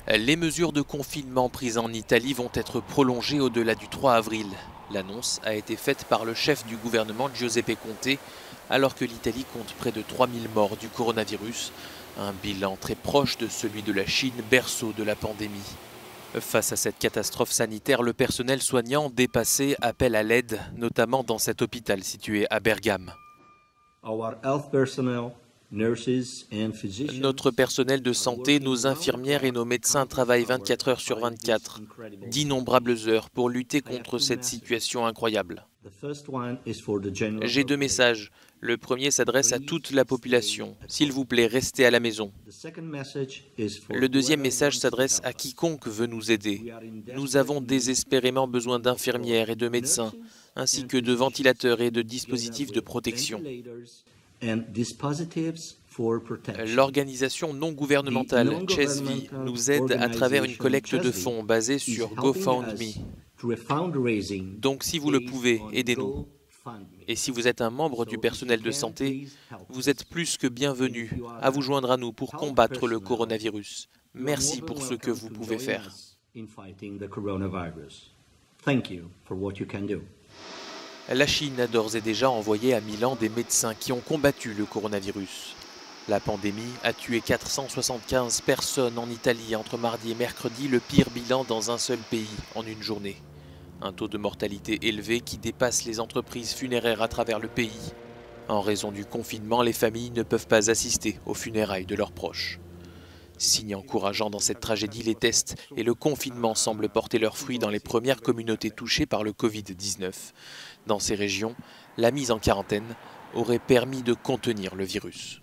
Les mesures de confinement prises en Italie vont être prolongées au-delà du 3 avril. L'annonce a été faite par le chef du gouvernement Giuseppe Conte, alors que l'Italie compte près de 3000 morts du coronavirus, un bilan très proche de celui de la Chine, berceau de la pandémie. Face à cette catastrophe sanitaire, le personnel soignant dépassé appelle à l'aide, notamment dans cet hôpital situé à Bergame. Notre personnel de santé, nos infirmières et nos médecins travaillent 24 heures sur 24, d'innombrables heures pour lutter contre cette situation incroyable. J'ai deux messages. Le premier s'adresse à toute la population. S'il vous plaît, restez à la maison. Le deuxième message s'adresse à quiconque veut nous aider. Nous avons désespérément besoin d'infirmières et de médecins, ainsi que de ventilateurs et de dispositifs de protection. L'organisation non gouvernementale Chesvi nous aide à travers une collecte de fonds basée sur GoFundMe. Donc si vous le pouvez, aidez-nous. Et si vous êtes un membre du personnel de santé, vous êtes plus que bienvenu à vous joindre à nous pour combattre le coronavirus. Merci pour ce que vous pouvez faire. La Chine a d'ores et déjà envoyé à Milan des médecins qui ont combattu le coronavirus. La pandémie a tué 475 personnes en Italie entre mardi et mercredi, le pire bilan dans un seul pays en une journée. Un taux de mortalité élevé qui dépasse les entreprises funéraires à travers le pays. En raison du confinement, les familles ne peuvent pas assister aux funérailles de leurs proches. Signe encourageant dans cette tragédie, les tests et le confinement semblent porter leurs fruits dans les premières communautés touchées par le Covid-19. Dans ces régions, la mise en quarantaine aurait permis de contenir le virus.